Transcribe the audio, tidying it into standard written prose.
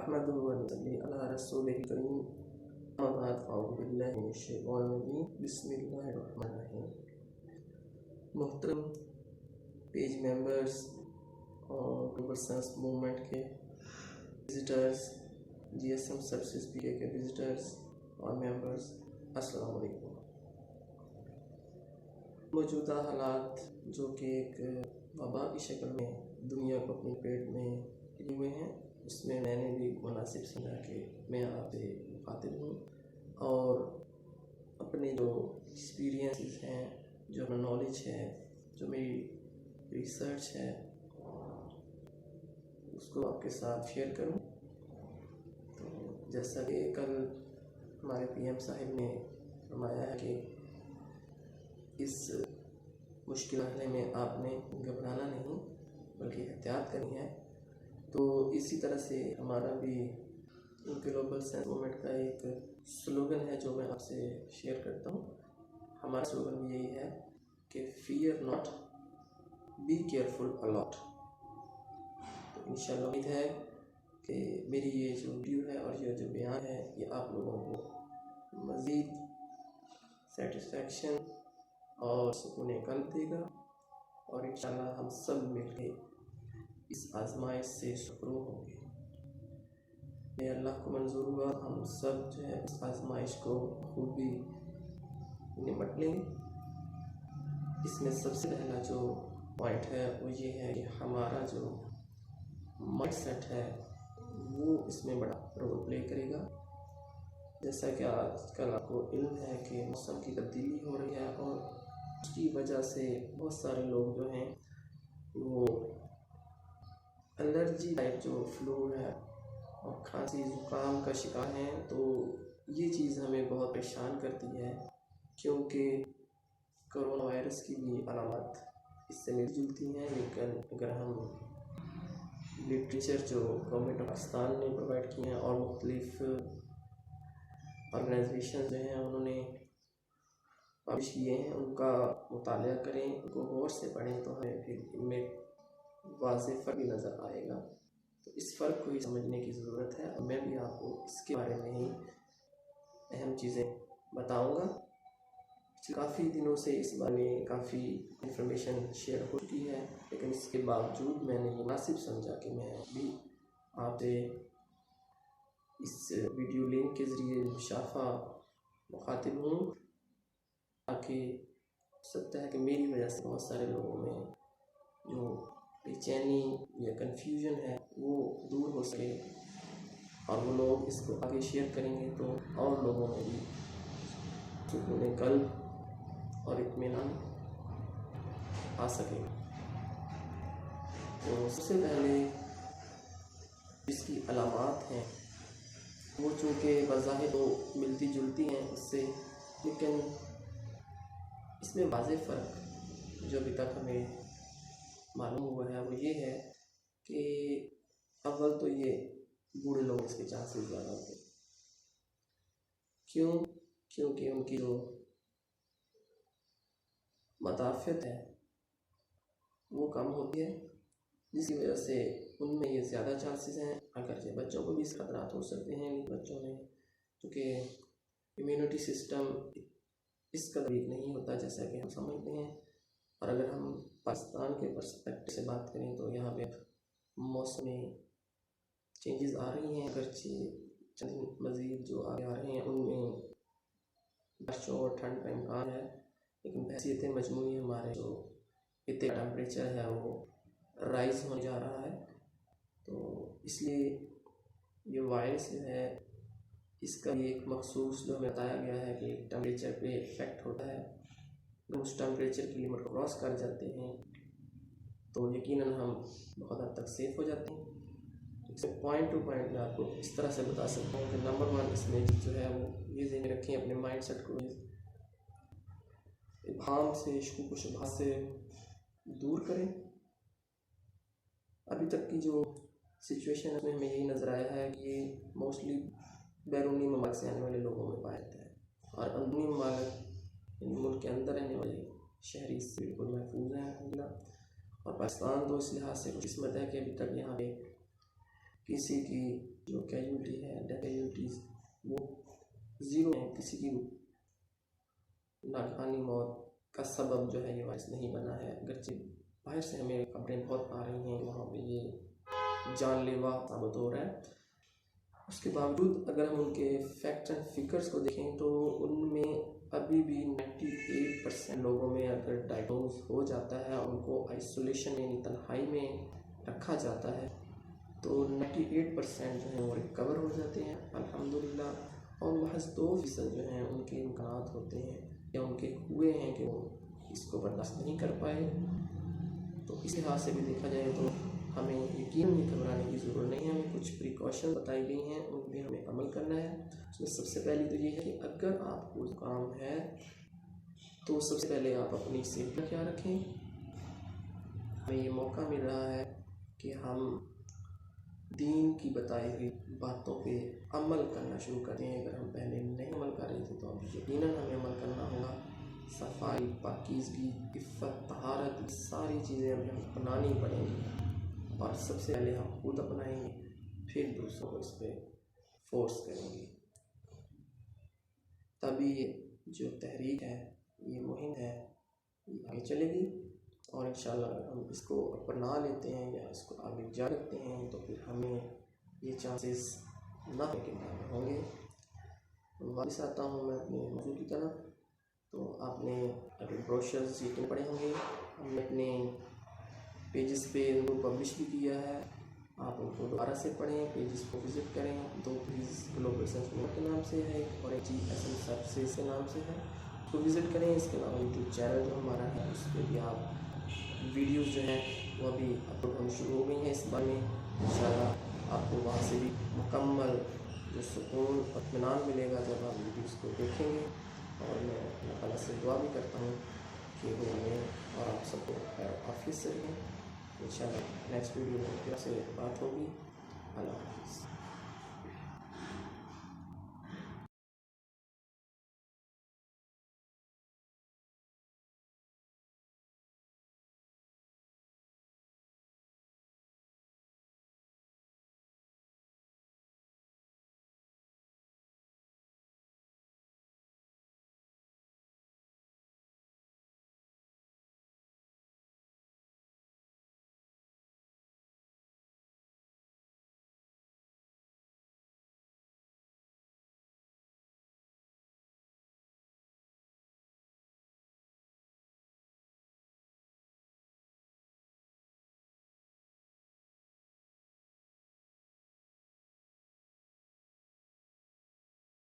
نحمده ونصلي على رسوله الكريم أما بعد فأعوذ بالله من الشيطان الرجيم بسم الله الرحمن الرحیم۔ محترم پیج ممبرز اور گلوبل سائنس موومنٹ کے وزٹرز، جی ایس ایم سروسز پی کے وزٹرز اور ممبرز، السلام علیکم۔ موجودہ حالات جو کہ ایک وبا کی شکل میں دنیا کو اپنی پیٹ میں لیے ہوئے ہیں، اس میں میں نے بھی مناسب سمجھا کہ میں آپ سے مخاطب ہوں اور اپنے جو ایکسپیرینسز ہیں، جو نالج ہے، جو میری ریسرچ ہے، اس کو آپ کے ساتھ شیئر کروں۔ تو جیسا کہ کل ہمارے پی ایم صاحب نے فرمایا ہے کہ اس مشکل مرحلے میں آپ نے گھبرانا نہیں بلکہ احتیاط کرنی ہے، تو اسی طرح سے ہمارا بھی گلوبل سائنس موومنٹ کا ایک سلوگن ہے جو میں آپ سے شیئر کرتا ہوں۔ ہمارا سلوگن بھی یہی ہے کہ fear not, be careful a lot. تو انشاءاللہ امید ہے کہ میری یہ جو ویڈیو ہے اور یہ جو بیان ہے یہ آپ لوگوں کو مزید سیٹسفیکشن اور سکون قلب دے گا، اور انشاءاللہ ہم سب مل کے اس آزمائش سے سپرو ہوں گے۔ میں اللہ کو منظور ہوا ہم سب جو ہے اس آزمائش کو خوبی نمٹ لیں گے۔ اس میں سب سے پہلا جو پوائنٹ ہے وہ یہ ہے کہ ہمارا جو مائنڈ سیٹ ہے وہ اس میں بڑا رول پلے کرے گا۔ جیسا کہ آج کل آپ کو علم ہے کہ موسم کی تبدیلی ہو رہی ہے، اور اس کی وجہ سے بہت سارے لوگ جو ہیں وہ الرجی ٹائپ جو فلو ہے اور کھانسی زکام کا شکار ہیں۔ تو یہ چیز ہمیں بہت پریشان کرتی ہے، کیونکہ کرونا وائرس کی بھی علامات اس سے مل جلتی ہیں، لیکن اگر ہم لٹریچر جو گورنمنٹ آف پاکستان نے پرووائڈ کی ہیں اور مختلف آرگنائزیشن جو ہیں انہوں نے پبلش کیے ہیں، ان کا مطالعہ کریں، ان کو غور سے پڑھیں، تو ہمیں پھر ان میں واضح فرق بھی نظر آئے گا۔ تو اس فرق کو ہی سمجھنے کی ضرورت ہے، اور میں بھی آپ کو اس کے بارے میں ہی اہم چیزیں بتاؤں گا۔ کافی دنوں سے اس بارے میں کافی انفارمیشن شیئر ہو چکی ہے، لیکن اس کے باوجود میں نے مناسب سمجھا کہ میں بھی آپ سے اس ویڈیو لنک کے ذریعے مشافہ مخاطب ہوں، تاکہ ہو سکتا ہے کہ میری وجہ سے بہت سارے لوگوں میں جو بے چینی یا کنفیوژن ہے وہ دور ہو سکے، اور وہ لوگ اس کو آگے شیئر کریں گے تو اور لوگوں میں بھی سکون قلب اور اطمینان آ سکے گا۔ تو سب سے پہلے اس کی علامات ہیں وہ چونکہ بظاہر تو ملتی جلتی ہیں اس سے، لیکن اس میں واضح فرق جو ابھی تک ہمیں معلوم ہوا ہے وہ یہ ہے کہ اول تو یہ بوڑھے لوگ اس کے چانسز زیادہ ہوتے ہیں۔ کیونکہ ان کی جو مدافعت ہے وہ کم ہوتی ہے، جس کی وجہ سے ان میں یہ زیادہ چانسز ہیں۔ اگرچہ بچوں کو بھی اس خطرات ہو سکتے ہیں، لیکن بچوں میں کیونکہ امیونٹی سسٹم اس قدر ویک نہیں ہوتا جیسا کہ ہم سمجھتے ہیں۔ اور اگر ہم پاکستان کے پرسپیکٹو سے بات کریں تو یہاں پہ موسم میں چینجز آ رہی ہیں، اگرچہ چند مزید جو آگے آ رہے ہیں ان میں بارشوں اور ٹھنڈ کا امکان ہے، لیکن بحیثیت مجموعی ہمارے جو خطے کا ٹیمپریچر ہے وہ رائز ہونے جا رہا ہے۔ تو اس لیے یہ وائرس جو ہے اس کا بھی ایک مخصوص جو ہمیں بتایا گیا ہے کہ ٹیمپریچر پہ افیکٹ ہوتا ہے۔ اگر اس ٹیمپریچر کی لمٹ کراس کر جاتے ہیں تو یقیناً ہم بہت حد تک سیف ہو جاتے ہیں۔ اس میں پوائنٹ ٹو پوائنٹ میں آپ کو اس طرح سے بتا سکتا ہوں کہ نمبر 1 اس میں جو ہے وہ یہ ذہن رکھیں، اپنے مائنڈ سیٹ کو ابہام سے، شکوک و شبہات سے دور کریں۔ ابھی تک کی جو سچویشن ہے اس میں ہمیں یہی نظر آیا ہے کہ یہ موسٹلی بیرونی ممالک سے آنے والے لوگوں میں پایا جاتا ہے، اور اندرونی ممالک یعنی ملک کے اندر رہنے والے شہری اس سے بالکل محفوظ ہیں الحمدللہ۔ اور پاکستان تو اس لحاظ سے خوش قسمت ہے کہ ابھی تک یہاں پہ کسی کی جو کیجولٹی ہے ڈیتھ کیجولٹیز وہ زیرو ہیں، کسی کی ناگہانی موت کا سبب جو ہے یہ وائرس نہیں بنا ہے، اگرچہ باہر سے ہمیں خبریں بہت آ رہی ہیں کہ وہاں پہ یہ جان لیوا ثابت ہو رہا ہے۔ اس کے باوجود اگر ہم ان کے فیکٹس اینڈ فگرس کو دیکھیں تو ان میں ابھی بھی 98% لوگوں میں اگر ڈائگنوز ہو جاتا ہے اور ان کو آئسولیشن یعنی تنہائی میں رکھا جاتا ہے تو 98% جو ہیں وہ ریکور ہو جاتے ہیں الحمدللہ، اور محض 2% جو ہیں ان کے امکانات ہوتے ہیں یا ان کے ہوئے ہیں کہ وہ اس کو برداشت نہیں کر پائے۔ تو اس لحاظ سے بھی دیکھا جائے تو ہمیں یقیناً گھبرانے کی ضرورت نہیں ہے، ہمیں کچھ پریکاشن بتائی گئی ہیں ان پہ ہمیں عمل کرنا ہے۔ اس میں سب سے پہلی تو یہ ہے کہ اگر آپ کو زکام ہے تو سب سے پہلے آپ اپنی صحت کا خیال رکھیں۔ ہمیں یہ موقع مل رہا ہے کہ ہم دین کی بتائی ہوئی باتوں پہ عمل کرنا شروع کرتے ہیں۔ اگر ہم پہلے نہیں عمل کر رہے تھے تو اب یقیناً ہمیں عمل کرنا ہوگا۔ صفائی، پاکیزگی، عفت، طہارت، ساری چیزیں ہمیں اپنانی پڑیں گی، اور سب سے پہلے ہم خود اپنائیں گے، پھر دوسروں کو اس پہ فورس کریں گے، تبھی یہ جو تحریک ہے، یہ مہم ہے، یہ آگے چلے گی۔ اور انشاءاللہ اگر ہم اس کو اپنا لیتے ہیں یا اس کو آگے جاری رکھتے ہیں تو پھر ہمیں یہ چانسز نہ کے برابر ہوں گے۔ واپس آتا ہوں میں اپنے موضوع کی طرف۔ تو آپ نے اگر بروشرز یقین پڑھے ہوں گے، ہم نے اپنے پیجز پہ ان کو پبلش بھی کیا ہے، آپ ان کو دوبارہ سے پڑھیں، پیجز کو وزٹ کریں۔ 2 پیجز گلوبل سرچ کے نام سے ہے اور ایک GSM سروسز کے نام سے ہے، اس کو وزٹ کریں۔ اس کے علاوہ یوٹیوب چینل جو ہمارا ہے اس پہ بھی آپ ویڈیوز جو ہیں وہ ابھی اپلوڈ ہونا شروع ہو گئی ہیں اس بارے میں۔ انشاءاللہ آپ کو وہاں سے بھی مکمل جو سکون اور اطمینان ملے گا جب آپ ویڈیوز کو دیکھیں گے، اور میں اللہ تعالیٰ سے دعا بھی کرتا ہوں کہ وہ ہمیں اور آپ سب کو خیر عافیت سے رہیں۔ انشاءاللہ نیکسٹ ویڈیو میں پھر سے بات ہوگی۔ اللہ حافظ۔